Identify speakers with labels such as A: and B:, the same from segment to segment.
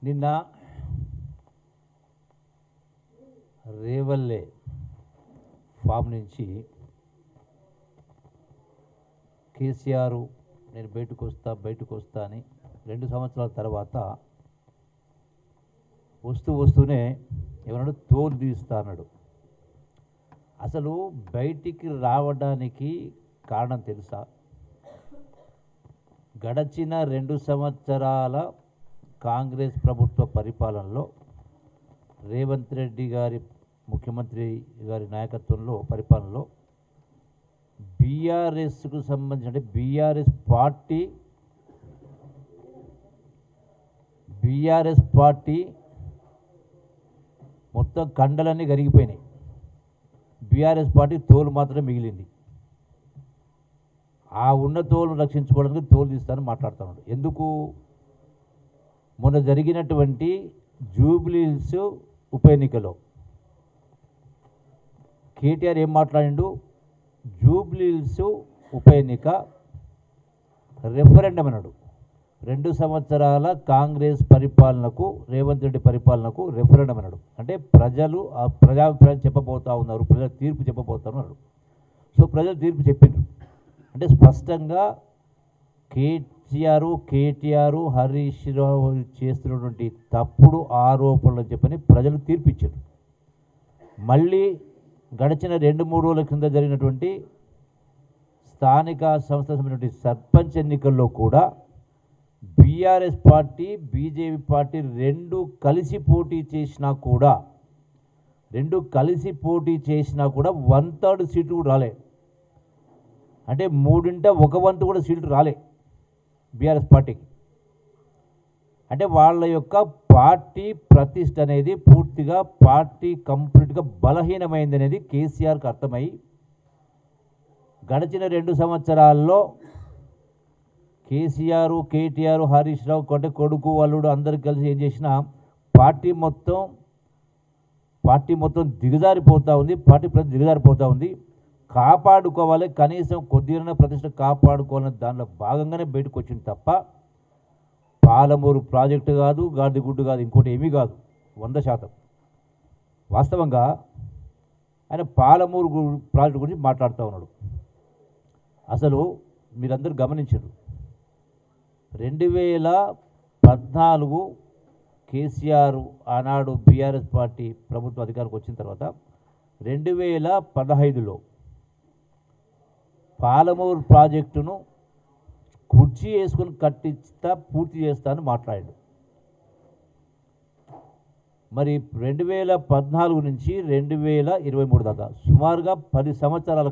A: నిన్న రేవల్లే ఫామ్ నుంచి కేసీఆర్ నేను బయటకు వస్తా అని 2 సంవత్సరాల తర్వాత వస్తూనే ఏమన్నాడు, తోలు తీస్తా అన్నాడు. అసలు బయటికి రావడానికి కారణం తెలుసా? గడచిన 2 సంవత్సరాల కాంగ్రెస్ ప్రభుత్వ పరిపాలనలో రేవంత్ రెడ్డి గారి ముఖ్యమంత్రి గారి నాయకత్వంలో పరిపాలనలో బీఆర్ఎస్కు సంబంధించి అంటే బీఆర్ఎస్ పార్టీ మొత్తం కండలన్నీ కరిగిపోయినాయి. బీఆర్ఎస్ పార్టీ తోలు మాత్రమే మిగిలింది. ఆ ఉన్న తోలు రక్షించుకోవడానికి తోలు తీస్తానని మాట్లాడుతున్నాడు. ఎందుకు? మొన్న జరిగినటువంటి జూబ్లీహిల్స్ ఉప ఎన్నికలో కేటీఆర్ ఏం మాట్లాడిండు? జూబ్లీహిల్స్ ఉప ఎన్నిక రెఫరెండం అన్నాడు. 2 సంవత్సరాల కాంగ్రెస్ పరిపాలనకు, రేవంత్ రెడ్డి పరిపాలనకు రెఫరెండం అన్నాడు. అంటే ప్రజాభిప్రాయం చెప్పబోతా ఉన్నారు, ప్రజల తీర్పు చెప్పబోతా ఉన్నారు. సో ప్రజలు తీర్పు చెప్పిండ్రు. అంటే స్పష్టంగా కేటీఆర్ హరీష్ రావు చేస్తున్నటువంటి తప్పుడు ఆరోపణలు చెప్పని ప్రజలు తీర్పిచ్చారు. మళ్ళీ గడిచిన 2-3 రోజుల కింద జరిగినటువంటి స్థానిక సంస్థల సంబంధించిన సర్పంచ్ ఎన్నికల్లో కూడా బీఆర్ఎస్ పార్టీ, బీజేపీ పార్టీ రెండు కలిసి పోటీ చేసినా కూడా 1/3 సీట్లు రాలే. అంటే 3/1 కూడా సీట్లు రాలే బీఆర్ఎస్ పార్టీకి. అంటే వాళ్ళ యొక్క పార్టీ ప్రతిష్ట అనేది పూర్తిగా కంప్లీట్గా బలహీనమైంది అనేది కేసీఆర్కి అర్థమై గడిచిన 2 సంవత్సరాల్లో కేటీఆర్ హరీష్ రావు కొడుకు అల్లుడు అందరూ కలిసి ఏం చేసినా పార్టీ మొత్తం దిగజారిపోతూ ఉంది. పార్టీ ప్రతి దిగజారిపోతూ ఉంది. కాపాడుకోవాలి, కనీసం కొద్దిగా ప్రతిష్ట కాపాడుకోవాలని దానిలో భాగంగానే బయటకు వచ్చింది తప్ప పాలమూరు ప్రాజెక్టు కాదు, గాడిదగుడ్డు కాదు, ఇంకోటి ఏమీ కాదు. 100% వాస్తవంగా ఆయన పాలమూరు ప్రాజెక్టు గురించి మాట్లాడుతూ ఉన్నాడు. అసలు మీరందరూ గమనించారు, 2014 కేసీఆర్ ఆనాడు బీఆర్ఎస్ పార్టీ ప్రభుత్వ అధికారికి వచ్చిన తర్వాత 2015లో పాలమూరు ప్రాజెక్టును కుర్చీ వేసుకొని పూర్తి చేస్తా అని మాట్లాడాడు. మరి 2014 నుంచి 2023 దాకా సుమారుగా 10 సంవత్సరాల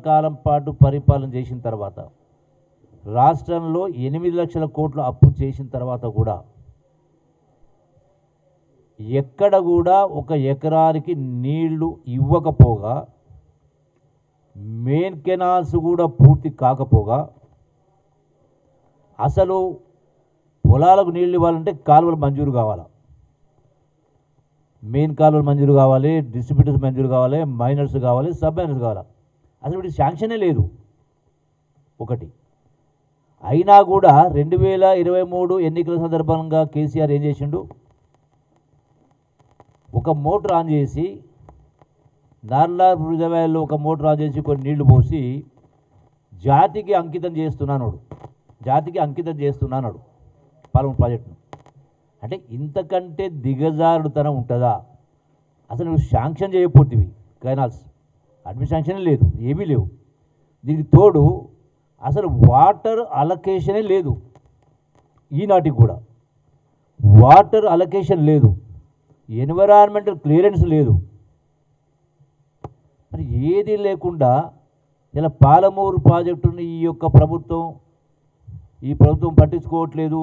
A: కాలం పాటు పరిపాలన చేసిన తర్వాత రాష్ట్రంలో 8 లక్షల కోట్ల అప్పు చేసిన తర్వాత కూడా ఎక్కడ కూడా 1 ఎకరానికి నీళ్లు ఇవ్వకపోగా, మెయిన్ కెనాల్స్ కూడా పూర్తి కాకపోగా, అసలు పొలాలకు నీళ్ళు ఇవ్వాలంటే కాలువలు మంజూరు కావాలా, మెయిన్ కాలువలు మంజూరు కావాలి, డిస్ట్రిబ్యూటర్స్ మంజూరు కావాలి, మైనర్స్ కావాలి, సబ్ మైనర్స్ కావాలి. అసలు వీటి శాంక్షనే లేదు ఒకటి. అయినా కూడా 2023 ఎన్నికల సందర్భంగా కేసీఆర్ ఏం చేసిండు? ఒక మోటార్ ఆన్ చేసి నార్లా రిజర్వాయర్లో ఒక మోటార్ ఆన్ చేసి కొన్ని నీళ్లు పోసి జాతికి అంకితం చేస్తున్నాడు పాలమూరు ప్రాజెక్టును. అంటే ఇంతకంటే దిగజారుడుతనం ఉంటుందా? అసలు నువ్వు శాంక్షన్ చేయకపోతేవి కెనాల్స్, అడ్మిషన్ శాంక్షన్ లేదు, ఏమీ లేవు. దీనికి తోడు అసలు వాటర్ అలొకేషనే లేదు. ఈనాటికి కూడా వాటర్ అలొకేషన్ లేదు, ఎన్విరాన్మెంటల్ క్లియరెన్స్ లేదు. మరి ఏది లేకుండా ఇలా పాలమూరు ప్రాజెక్టుని ఈ ప్రభుత్వం పట్టించుకోవట్లేదు,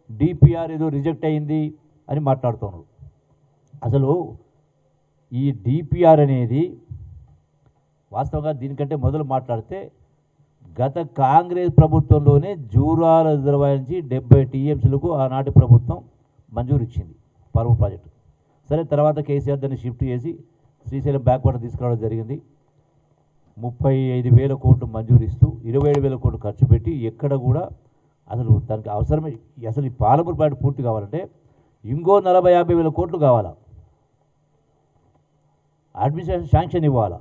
A: డిపిఆర్ ఏదో రిజెక్ట్ అయింది అని మాట్లాడుతున్నారు. అసలు ఈ డిపిఆర్ అనేది వాస్తవంగా దీనికంటే మొదలు మాట్లాడితే గత కాంగ్రెస్ ప్రభుత్వంలోనే జూరాల రిజర్వాయర్ నుంచి 70 టీఎంసీలకు ఆనాటి ప్రభుత్వం మంజూరు ఇచ్చింది పాలమూరు ప్రాజెక్టు. సరే, తర్వాత కేసీఆర్ దాన్ని షిఫ్ట్ చేసి శ్రీశైలం బ్యాక్వాటర్ తీసుకురావడం జరిగింది. 35,000 కోట్లు మంజూరు ఇస్తూ 27,000 కోట్లు ఖర్చు పెట్టి ఎక్కడ కూడా అసలు దానికి అవసరమే. అసలు ఈ పాలమూరు ప్రాజెక్టు పూర్తి కావాలంటే ఇంకో 40-50 వేల కోట్లు కావాలా, అడ్మినిస్ట్రేషన్ శాంక్షన్ ఇవ్వాలా,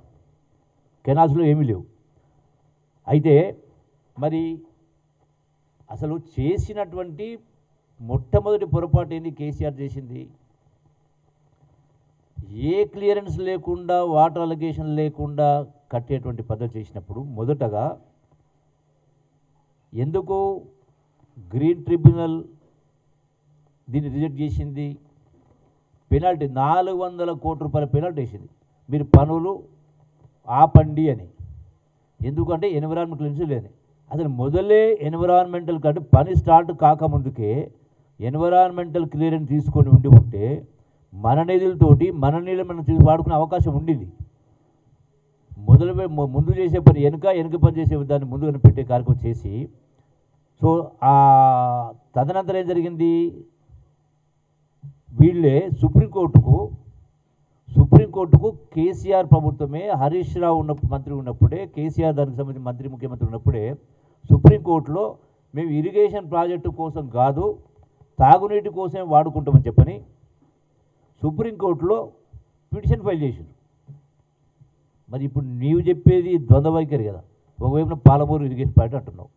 A: కెనాల్స్లో ఏమీ లేవు. అయితే మరి అసలు చేసినటువంటి మొట్టమొదటి పొరపాటు ఏంది కేసీఆర్ చేసింది? ఏ క్లియరెన్స్ లేకుండా, వాటర్ అలొకేషన్ లేకుండా కట్టేటువంటి పద్ధతి చేసినప్పుడు మొదటగా ఎందుకు గ్రీన్ ట్రిబ్యునల్ దీన్ని రిజెక్ట్ చేసింది? పెనాల్టీ 400 కోట్ల రూపాయల పెనాల్టీ వేసింది, మీరు పనులు ఆపండి అని. ఎందుకంటే ఎన్విరాన్మెంట్ క్లియరెన్స్ లేదు. అసలు మొదలే ఎన్విరాన్మెంటల్ కంటే పని స్టార్ట్ కాకముందుకే ఎన్విరాన్మెంటల్ క్లియరెన్స్ తీసుకొని ఉంటే మన నిధులతోటి మన నీళ్ళు మనం తీసి వాడుకునే అవకాశం ఉండింది. ముందు చేసే పని వెనుక పని చేసే దాన్ని ముందు పెట్టే కార్యక్రమం చేసి, సో తదనంతరం ఏం జరిగింది? వీళ్ళే సుప్రీంకోర్టుకు కేసీఆర్ ప్రభుత్వమే, హరీష్ రావు మంత్రి ఉన్నప్పుడే, కేసీఆర్ దానికి సంబంధించి ముఖ్యమంత్రి ఉన్నప్పుడే సుప్రీంకోర్టులో మేము ఇరిగేషన్ ప్రాజెక్టు కోసం కాదు, తాగునీటి కోసమే వాడుకుంటామని చెప్పని సుప్రీంకోర్టులో పిటిషన్ ఫైల్ చేశారు. మరి ఇప్పుడు నీవు చెప్పేది ద్వంద్వ వైఖరి కదా. ఒకవైపున పాలమూరు ఇరిగేషన్ ప్రాజెక్ట్ అంటున్నావు,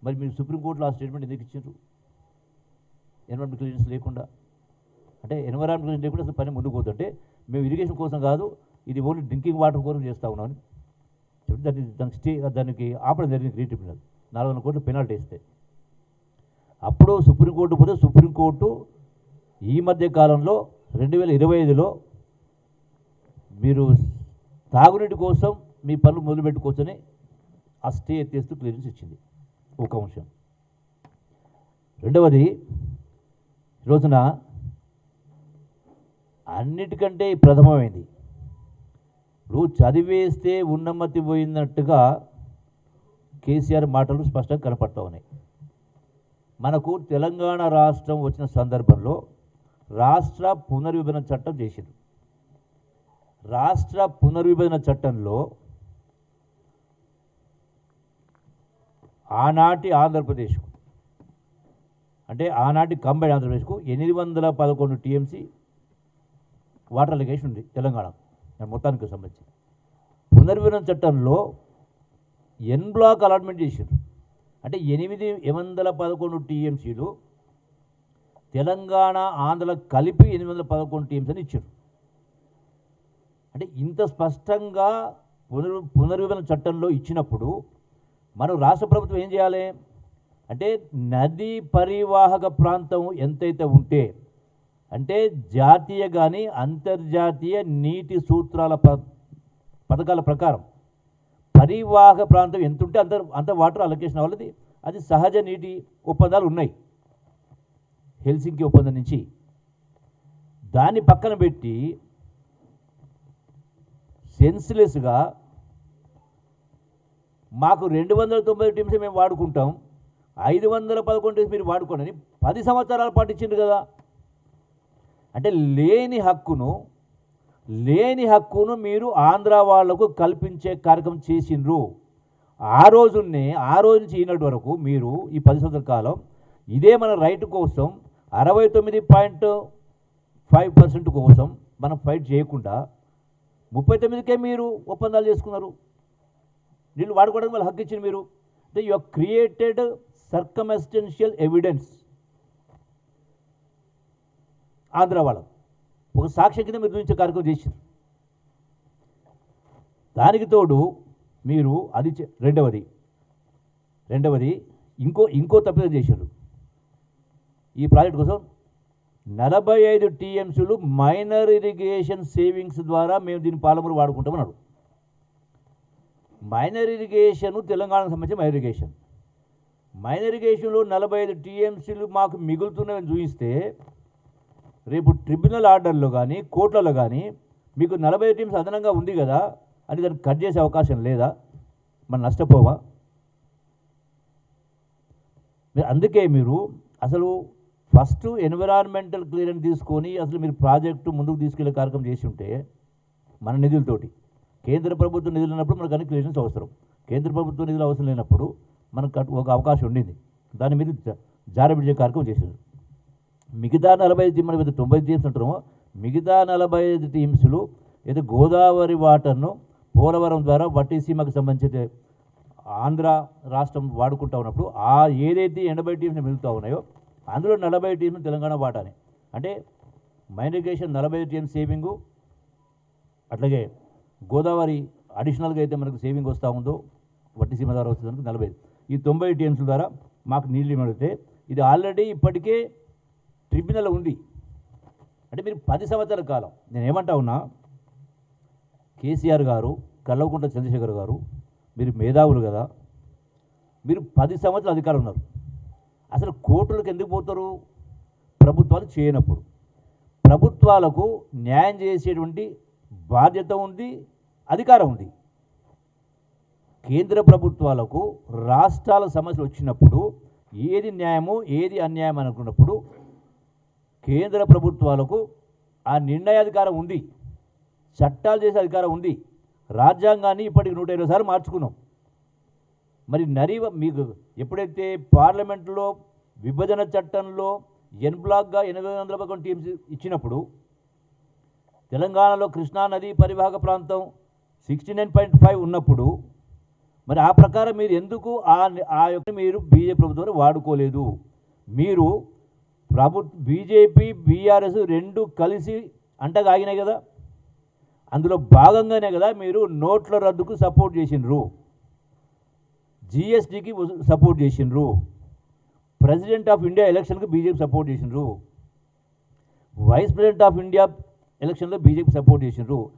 A: మరి మీరు సుప్రీంకోర్టులో ఆ స్టేట్మెంట్ ఎందుకు ఇచ్చారు? ఎన్విరాన్మెంట్ క్లియరెన్స్ లేకుండా. అంటే ఎన్విరాన్మెంట్ క్లియరెన్స్ లేకుండా అసలు పని ముందుకు పోతుంటే మేము ఇరిగేషన్ కోసం కాదు, ఇది ఓన్లీ డ్రింకింగ్ వాటర్ కోసం చేస్తూ ఉన్నామని చెప్పి దానికి ఆపడం జరిగింది. గ్రీన్ ట్రిబ్యునల్ 400 కోట్లు పెనాల్టీ వేస్తే అప్పుడు సుప్రీంకోర్టు పోతే సుప్రీంకోర్టు ఈ మధ్య కాలంలో 2025లో మీరు తాగునీటి కోసం మీ పనులు మొదలుపెట్టుకోవచ్చని ఆ స్టే ఎత్తేస్తూ క్లియరెన్స్ ఇచ్చింది. ఒక అంశం. రెండవది, రోజున అన్నిటికంటే ప్రథమమైంది, ఇప్పుడు చదివేస్తే ఉన్నమతి పోయినట్టుగా కేసీఆర్ మాటలు స్పష్టంగా కనపడతా ఉన్నాయి. మనకు తెలంగాణ రాష్ట్రం వచ్చిన సందర్భంలో రాష్ట్ర పునర్విభజన చట్టం చేసింది. రాష్ట్ర పునర్విభజన చట్టంలో ఆనాటి ఆంధ్రప్రదేశ్కు, అంటే ఆనాటి కంబైన్ ఆంధ్రప్రదేశ్కు 811 టీఎంసీ వాటర్ అలొకేషన్ ఉంది తెలంగాణ మొత్తానికి సంబంధించి. పునర్విభజన చట్టంలో ఎన్ బ్లాక్ అలాట్మెంట్ చేశారు. అంటే 811 టీఎంసీలు తెలంగాణ ఆంధ్ర కలిపి 811 టీఎంసీ అని ఇచ్చారు. అంటే ఇంత స్పష్టంగా పునర్విభజన చట్టంలో ఇచ్చినప్పుడు మనం రాష్ట్ర ప్రభుత్వం ఏం చేయాలి అంటే, నదీ పరివాహక ప్రాంతం ఎంతైతే ఉంటే, అంటే జాతీయ కానీ అంతర్జాతీయ నీటి సూత్రాల పథకాల ప్రకారం పరివాహక ప్రాంతం ఎంత ఉంటే అంత వాటర్ అలొకేషన్ అవ్వాలి. అది సహజ నీటి ఒప్పందాలు ఉన్నాయి హెల్సింకి ఒప్పందం నుంచి. దాన్ని పక్కన పెట్టి సెన్స్లెస్గా మాకు 290 టీమ్స్ మేము వాడుకుంటాం, 511 టీమ్స్ మీరు వాడుకోండి 10 సంవత్సరాల పాటు ఇచ్చింది కదా. అంటే లేని హక్కును మీరు ఆంధ్ర వాళ్లకు కల్పించే కార్యక్రమం చేసిండ్రు. ఆ రోజు నుంచి ఈనాటి వరకు మీరు ఈ 10 సంవత్సరాల కాలం ఇదే మన రైట్ కోసం 69.5% కోసం మనం ఫైట్ చేయకుండా 39కే మీరు ఒప్పందాలు చేసుకున్నారు. నీళ్ళు వాడుకోవడానికి వాళ్ళు హక్కు ఇచ్చింది మీరు. అంటే you created circumstantial evidence Andhra వాళ్ళకు ఒక సాక్ష్యం కింద మీరు చూపించే కార్యక్రమం చేశారు. దానికి తోడు మీరు అది రెండవది ఇంకో తప్పిదం చేశారు. ఈ ప్రాజెక్ట్ కోసం 45 టీఎంసీలు మైనర్ ఇరిగేషన్ సేవింగ్స్ ద్వారా మేము దీన్ని పాలమూరు వాడుకుంటామన్నాడు. మైనర్ ఇరిగేషన్ తెలంగాణకు సంబంధించిన మైనర్ ఇరిగేషన్లో 45 టీఎంసీలు మాకు మిగులుతున్నాయని చూపిస్తే రేపు ట్రిబ్యునల్ ఆర్డర్లో కానీ కోర్టులలో కానీ మీకు 40 టీమ్స్ అదనంగా ఉంది కదా అని దాన్ని కట్ చేసే అవకాశం లేదా? మనం నష్టపోవా? అందుకే మీరు అసలు ఫస్ట్ ఎన్విరాన్మెంటల్ క్లియరెన్స్ తీసుకొని అసలు మీరు ప్రాజెక్టు ముందుకు తీసుకెళ్లే కార్యక్రమం చేసి ఉంటే మన నిధులతోటి, కేంద్ర ప్రభుత్వ నిధులు ఉన్నప్పుడు మనకు అన్ని క్లియరెన్స్ అవసరం, కేంద్ర ప్రభుత్వ నిధులు అవసరం లేనప్పుడు మనకు ఒక అవకాశం ఉండింది. దాని మీద జారబిడ్జే కార్యక్రమం చేశారు. మిగతా 45 టీం మనం 90 టీమ్స్ అంటున్నామో మిగతా 45 టీమ్స్లు ఏదో గోదావరి వాటర్ను పోలవరం ద్వారా వట్టిసీమకు సంబంధించిన ఆంధ్ర రాష్ట్రం వాడుకుంటా ఉన్నప్పుడు ఆ ఏదైతే 80 టీమ్స్ మిగులుతూ ఉన్నాయో అందులో 40 టీంలు తెలంగాణ వాటానే. అంటే మైనిగేషన్ 40 టీమ్స్ సేవింగు, అట్లాగే గోదావరి అడిషనల్గా అయితే మనకు సేవింగ్ వస్తూ ఉందో వట్టిసీమ ద్వారా వస్తుంది 40. ఈ 90 టీమ్స్ ద్వారా మాకు నీళ్ళు ఇవ్వడితే ఇది ఆల్రెడీ ఇప్పటికే ట్రిబ్యునల్ ఉంది. అంటే మీరు 10 సంవత్సరాల కాలం నేను ఏమంటా ఉన్నా, కేసీఆర్ గారు, కల్వకుంట్ల చంద్రశేఖర్ గారు, మీరు మేధావులు కదా, మీరు 10 సంవత్సరాలు అధికారం ఉన్నారు. అసలు కోర్టులకు ఎందుకు పోతారు? ప్రభుత్వాలు చేయనప్పుడు. ప్రభుత్వాలకు న్యాయం చేసేటువంటి బాధ్యత ఉంది, అధికారం ఉంది. కేంద్ర ప్రభుత్వాలకు రాష్ట్రాల సమస్యలు వచ్చినప్పుడు ఏది న్యాయమో ఏది అన్యాయం అనుకున్నప్పుడు కేంద్ర ప్రభుత్వాలకు ఆ నిర్ణయాధికారం ఉంది, చట్టాలు చేసే అధికారం ఉంది. రాజ్యాంగాన్ని ఇప్పటికి 120 సార్లు మార్చుకున్నాం. మరి మీకు ఎప్పుడైతే పార్లమెంట్లో విభజన చట్టంలో ఎన్ బ్లాక్గా 811 టీమ్స్ ఇచ్చినప్పుడు తెలంగాణలో కృష్ణా నదీ పరివాహక ప్రాంతం 69.5 ఉన్నప్పుడు మరి ఆ ప్రకారం మీరు ఎందుకు ఆ యొక్క మీరు బీజేపీ ప్రభుత్వాన్ని వాడుకోలేదు? మీరు బీజేపీ బీఆర్ఎస్ రెండు కలిసి అంటగా ఆగినాయి కదా, అందులో భాగంగానే కదా మీరు నోట్ల రద్దుకు సపోర్ట్ చేసినారు, జిఎస్టీకి సపోర్ట్ చేసినారు, ప్రెసిడెంట్ ఆఫ్ ఇండియా ఎలక్షన్కి బీజేపీ సపోర్ట్ చేసినారు, వైస్ ప్రెసిడెంట్ ఆఫ్ ఇండియా ఎలక్షన్లో బీజేపీ సపోర్ట్ చేసినారు.